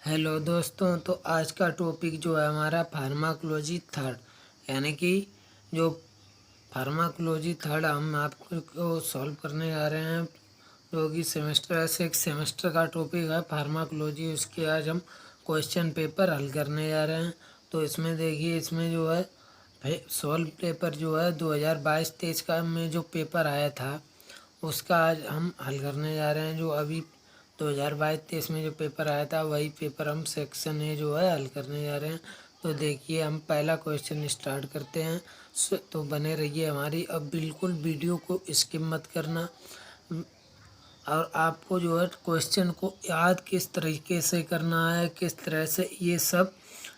Hello दोस्तों, तो आज का टॉपिक जो है हमारा फार्माकोलॉजी थर्ड, यानी कि जो फार्माकोलॉजी थर्ड हम आपको सॉल्व करने जा रहे हैं, जो कि सेमेस्टर ऐसे एक सेमेस्टर का टॉपिक है फार्माकोलॉजी। उसके आज हम क्वेश्चन पेपर हल करने जा रहे हैं। तो इसमें देखिए, इसमें जो है सॉल्व पेपर जो है 2022-23 का में जो पेपर आया था उसका आज हम हल करने जा रहे हैं। जो अभी 2022-23 में जो पेपर आया था वही पेपर हम सेक्शन ए जो है हल करने जा रहे हैं। तो देखिए, हम पहला क्वेश्चन स्टार्ट करते हैं। तो बने रहिए हमारी। अब बिल्कुल वीडियो को स्किप मत करना, और आपको जो है क्वेश्चन को याद किस तरीके से करना है, किस तरह से ये सब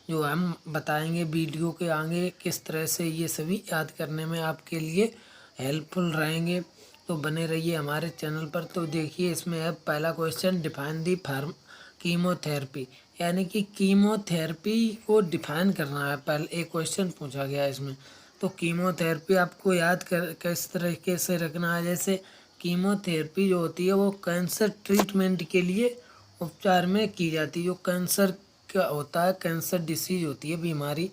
जो हम बताएंगे वीडियो के आगे, किस तरह से ये सभी याद करने में आपके लिए हेल्पफुल रहेंगे। तो बने रहिए हमारे चैनल पर। तो देखिए, इसमें है पहला क्वेश्चन, डिफाइन दी कीमोथेरेपी, यानी कि कीमोथेरेपी को डिफाइन करना है। पहले एक क्वेश्चन पूछा गया है इसमें। तो कीमोथेरेपी आपको याद कर किस तरीके से रखना है। जैसे कीमोथेरेपी जो होती है वो कैंसर ट्रीटमेंट के लिए उपचार में की जाती है। जो कैंसर का होता है, कैंसर डिसीज होती है बीमारी,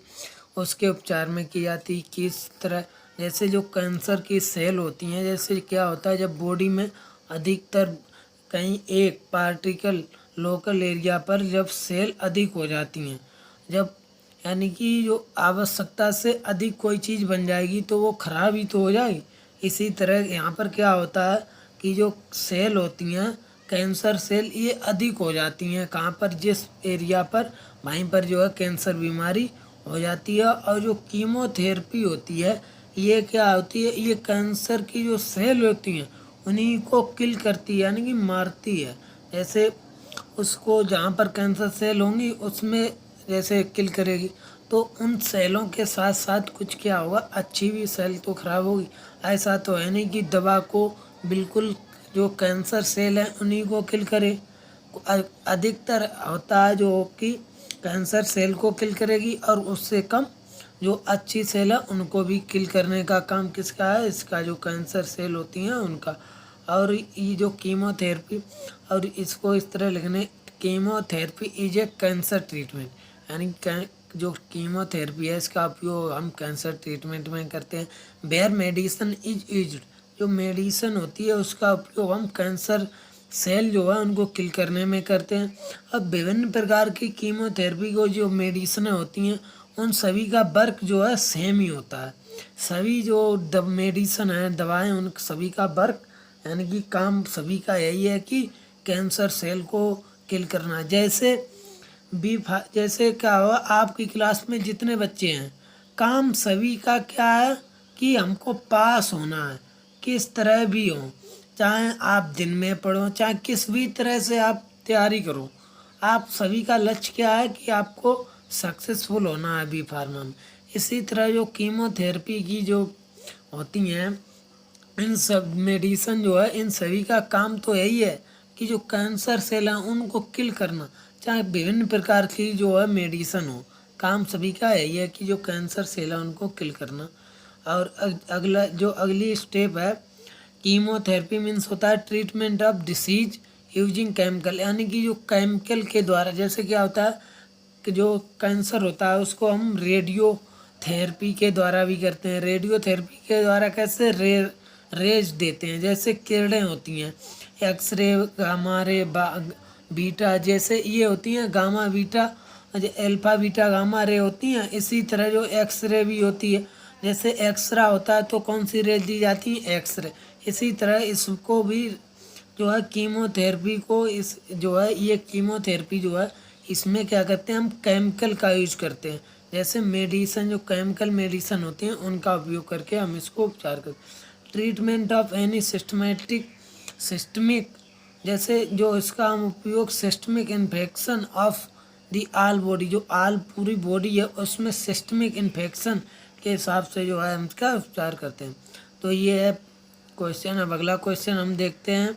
उसके उपचार में की जाती है। किस तरह, जैसे जो कैंसर की सेल होती हैं, जैसे क्या होता है जब बॉडी में अधिकतर कहीं एक पार्टिकल लोकल एरिया पर जब सेल अधिक हो जाती हैं, जब यानी कि जो आवश्यकता से अधिक कोई चीज़ बन जाएगी तो वो खराब ही तो हो जाएगी। इसी तरह यहाँ पर क्या होता है कि जो सेल होती हैं, कैंसर सेल, ये अधिक हो जाती हैं कहाँ पर, जिस एरिया पर, वहीं पर जो है कैंसर बीमारी हो जाती है। और जो कीमोथेरेपी होती है ये क्या होती है, ये कैंसर की जो सेल होती हैं उन्हीं को किल करती है, यानी कि मारती है। जैसे उसको जहाँ पर कैंसर सेल होंगी उसमें जैसे किल करेगी, तो उन सेलों के साथ साथ कुछ क्या होगा, अच्छी भी सेल तो खराब होगी। ऐसा तो है नहीं कि दवा को बिल्कुल जो कैंसर सेल है उन्हीं को किल करे। अधिकतर होता है जो कि कैंसर सेल को किल करेगी, और उससे कम जो अच्छी सेल है उनको भी किल करने का काम किसका है, इसका जो कैंसर सेल होती हैं उनका। और ये जो कीमोथेरेपी, और इसको इस तरह लिखने, chemotherapy is a cancer treatment, यानी जो कीमोथेरेपी है इसका उपयोग हम कैंसर ट्रीटमेंट में करते हैं। वेयर मेडिसिन इज यूज्ड, जो मेडिसिन होती है उसका उपयोग हम कैंसर सेल जो है उनको किल करने में करते हैं। अब विभिन्न प्रकार की कीमोथेरेपी को जो मेडिसिन होती हैं उन सभी का वर्क जो है सेम ही होता है। सभी जो मेडिसिन है, दवाएं, उन सभी का वर्क यानी कि काम सभी का यही है कि कैंसर सेल को किल करना। जैसे क्या हुआ, आपकी क्लास में जितने बच्चे हैं, काम सभी का क्या है कि हमको पास होना है, किस तरह भी हो, चाहे आप दिन में पढ़ो, चाहे किस भी तरह से आप तैयारी करो, आप सभी का लक्ष्य क्या है कि आपको सक्सेसफुल होना है बी फार्मा में। इसी तरह जो कीमोथेरेपी की जो होती हैं, इन सब मेडिसन जो है, इन सभी का काम तो यही है कि जो कैंसर सेल हैं उनको किल करना। चाहे विभिन्न प्रकार की जो है मेडिसन हो, काम सभी का यही है कि जो कैंसर सेल है उनको किल करना। और अगला जो अगली स्टेप है, कीमोथेरेपी मीन्स होता है treatment of disease using chemical, यानी कि जो केमिकल के द्वारा, जैसे क्या होता है कि जो कैंसर होता है उसको हम रेडियो थेरेपी के द्वारा भी करते हैं। रेडियो थेरेपी के द्वारा कैसे, रेज देते हैं, जैसे किरणें होती हैं, एक्सरे, गामा रे, बीटा, जैसे ये होती हैं gamma beta, alpha beta gamma ray होती हैं। इसी तरह जो एक्सरे भी होती है, जैसे एक्सरा होता है तो कौन सी रेज दी जाती है, एक्सरे। इसी तरह इसको भी जो है कीमोथेरेपी को, इस जो है ये कीमोथेरेपी जो है इसमें क्या करते हैं, हम केमिकल का यूज करते हैं। जैसे मेडिसन, जो केमिकल मेडिसन होती हैं उनका उपयोग करके हम इसको उपचार करते हैं। ट्रीटमेंट ऑफ एनी सिस्टमिक, जैसे जो इसका हम उपयोग systemic infection of the all body, जो आल पूरी बॉडी है उसमें सिस्टमिक इन्फेक्शन के हिसाब से जो है हम इसका उपचार करते हैं। तो ये है क्वेश्चन। अब अगला क्वेश्चन हम देखते हैं।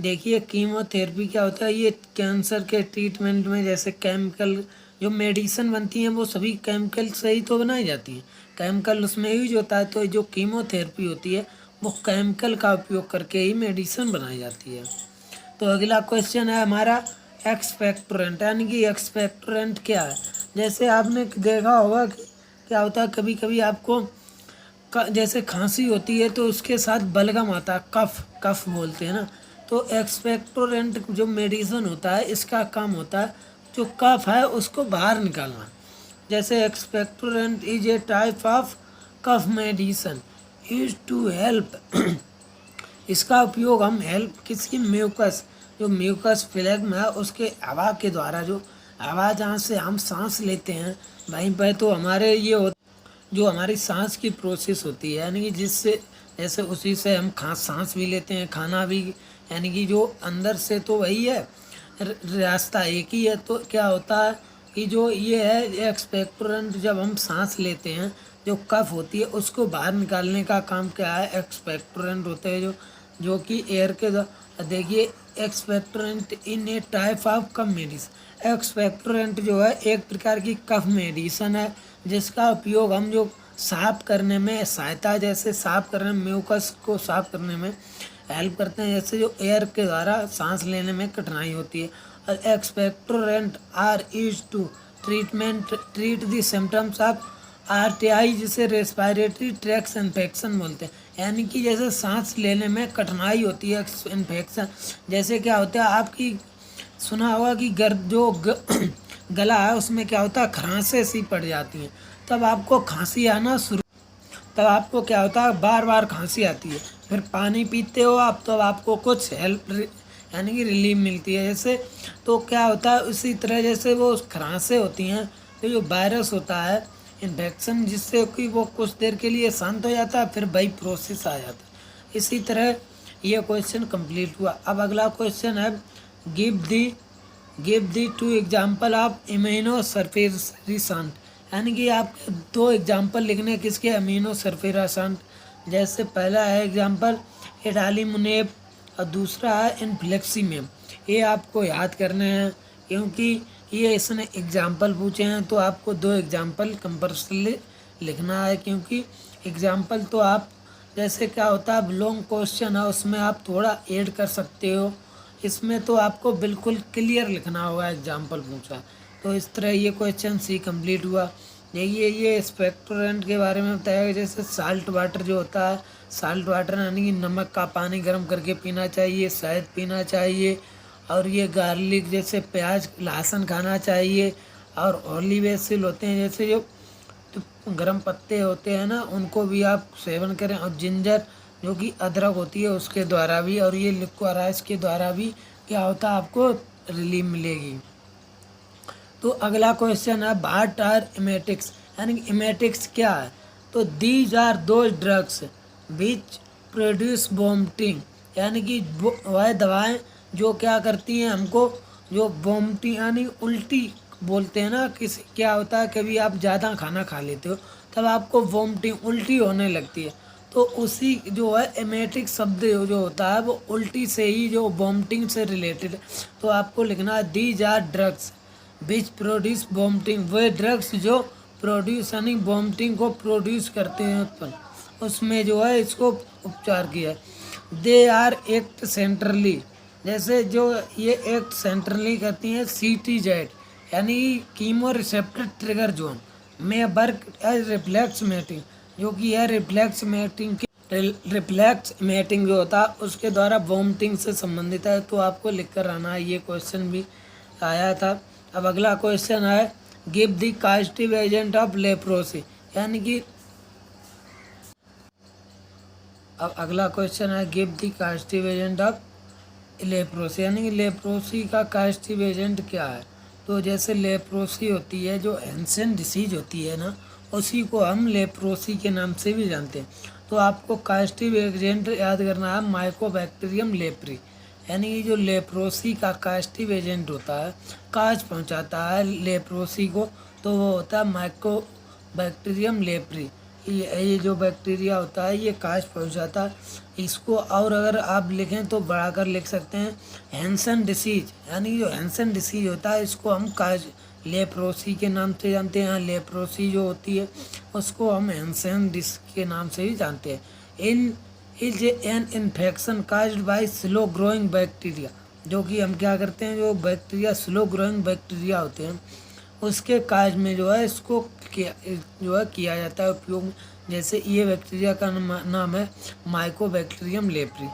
देखिए, कीमोथेरेपी क्या होता है, ये कैंसर के ट्रीटमेंट में जैसे केमिकल जो मेडिसिन बनती हैं वो सभी केमिकल से ही तो बनाई जाती हैं, केमिकल उसमें यूज होता है। तो जो कीमोथेरेपी होती है वो केमिकल का उपयोग करके ही मेडिसिन बनाई जाती है। तो अगला क्वेश्चन है हमारा, एक्सपेक्टोरेंट, यानी कि एक्सपेक्टोरेंट क्या है? जैसे आपने देखा होगा कि क्या होता है, कभी कभी आपको जैसे खांसी होती है तो उसके साथ बलगम आता है, कफ कफ बोलते हैं ना। तो एक्सपेक्टोरेंट जो मेडिसिन होता है, इसका काम होता है जो कफ है उसको बाहर निकालना। जैसे expectorant is a type of cough medicine use to help इसका उपयोग हम हेल्प किसकी, म्यूकस, जो म्यूकस फिलेग्म है उसके हवा के द्वारा, जो हवा जहाँ से हम सांस लेते हैं वहीं पर तो हमारे ये जो हमारी सांस की प्रोसेस होती है, यानी कि जिससे जैसे उसी से हम सांस भी लेते हैं, खाना भी, यानी कि जो अंदर से तो वही है, रास्ता एक ही है। तो क्या होता है कि जो ये है एक्सपेक्टोरेंट, जब हम सांस लेते हैं जो कफ होती है उसको बाहर निकालने का काम क्या है, एक्सपेक्टोरेंट होते हैं जो कि एयर के देखिए expectorant in a type of cough medicine, expectorant जो है एक प्रकार की कफ मेडिसिन है जिसका उपयोग हम जो साफ करने में सहायता, जैसे साफ करने में, म्यूकस को साफ करने में हेल्प करते हैं, जैसे जो एयर के द्वारा सांस लेने में कठिनाई होती है। और expectorant are use to treat the symptoms of RTI, जिसे रेस्पिरेटरी ट्रैक्ट इन्फेक्शन बोलते हैं, यानी कि जैसे सांस लेने में कठिनाई होती है, इन्फेक्शन, जैसे क्या होता है आपकी सुना होगा कि गला है उसमें क्या होता है, खरांसे सी पड़ जाती हैं, तब आपको खांसी आना शुरू, तब आपको क्या होता है बार बार खांसी आती है, फिर पानी पीते हो आप तो आपको कुछ हेल्प यानी कि रिलीफ मिलती है। जैसे तो क्या होता है उसी तरह जैसे वो खरांसे होती हैं तो जो वायरस होता है इन्फेक्शन, जिससे कि वो कुछ देर के लिए शांत हो जाता है, फिर वही प्रोसेस आ जाता है। इसी तरह ये क्वेश्चन कंप्लीट हुआ। अब अगला क्वेश्चन है give the 2 example of immuno suppressant, यानी कि आप 2 एग्जाम्पल लिखने किसके, अमीनो सल्फेरासेंट। जैसे पहला है एग्जाम्पल एडालीमुनेब और दूसरा है इन्फ्लेक्सीमेब। ये आपको याद करने हैं क्योंकि ये इसने एग्जाम्पल पूछे हैं, तो आपको 2 एग्जाम्पल कंपल्सरी लिखना है, क्योंकि एग्जाम्पल तो आप जैसे क्या होता है लॉन्ग क्वेश्चन है उसमें आप थोड़ा ऐड कर सकते हो, इसमें तो आपको बिल्कुल क्लियर लिखना होगा एग्जाम्पल पूछा। तो इस तरह ये क्वेश्चन सी कंप्लीट हुआ। ये एक्सपेक्टोरेंट के बारे में बताया गया। जैसे साल्ट वाटर जो होता है, साल्ट वाटर यानी कि नमक का पानी गर्म करके पीना चाहिए, शहद पीना चाहिए, और ये गार्लिक जैसे प्याज लहसुन खाना चाहिए, और ऑलिव एसिड होते हैं जैसे जो गर्म पत्ते होते हैं ना उनको भी आप सेवन करें, और जिंजर जो कि अदरक होती है उसके द्वारा भी, और ये लिक्वराइज के द्वारा भी क्या होता है आपको रिलीफ मिलेगी। तो अगला क्वेश्चन है व्हाट आर इमेटिक्स, यानी कि इमेटिक्स क्या है? तो these are those drugs which produce vomiting, यानी कि वह दवाएं जो क्या करती हैं हमको, जो वोमिटिंग यानी उल्टी बोलते हैं ना, किसी क्या होता है कभी आप ज़्यादा खाना खा लेते हो तब आपको वोमिटिंग उल्टी होने लगती है, तो उसी जो है एमेटिक शब्द जो होता है वो उल्टी से ही, जो वोमिटिंग से रिलेटेड। तो आपको लिखना है these are drugs which produce vomiting, वे ड्रग्स जो प्रोड्यूस यानी वोमिटिंग को प्रोड्यूस करते हैं उत्पन्न, उसमें जो है इसको उपचार किया है। दे आर एक्ट सेंट्रली, जैसे जो ये एक्ट सेंट्रली करती हैं CTZ यानी कीमो रिसेप्टर ट्रिगर जोन में वर्क एज रिफ्लेक्स मेटिंग, जो कि यह रिफ्लेक्स मेटिंग जो होता है उसके द्वारा वोमिटिंग से संबंधित है। तो आपको लिख कर आना है, ये क्वेश्चन भी आया था। अब अगला क्वेश्चन है give the caustic agent of leprosy, यानी कि अब अगला क्वेश्चन है give the caustic agent of leprosy, यानी कि लेप्रोसी का कास्टिव एजेंट क्या है? तो जैसे लेप्रोसी होती है जो एंशिएंट डिसीज होती है ना, उसी को हम लेप्रोसी के नाम से भी जानते हैं। तो आपको कास्टिव एजेंट याद करना है माइकोबैक्टीरियम लेप्री, यानी कि जो लेप्रोसी का कास्टिव एजेंट होता है, काज पहुंचाता है लेप्रोसी को, तो वो होता है माइकोबैक्टीरियम लेप्री। ये जो बैक्टीरिया होता है ये काज पहुंचाता है इसको। और अगर आप लिखें तो बढ़ाकर लिख सकते हैं हैंसन डिसीज, यानी जो हैंसन डिसीज होता है इसको हम काज लेप्रोसी के नाम से जानते हैं। लेप्रोसी जो होती है उसको हम हैंसन डिसीज के नाम से ही जानते हैं। In is an infection caused by slow growing bacteria, जो कि हम क्या करते हैं, जो बैक्टीरिया स्लो ग्रोइंग बैक्टीरिया होते हैं उसके काज में जो है इसको किया जाता है उपयोग। जैसे ये बैक्टीरिया का नाम है माइकोबैक्टीरियम लेप्री।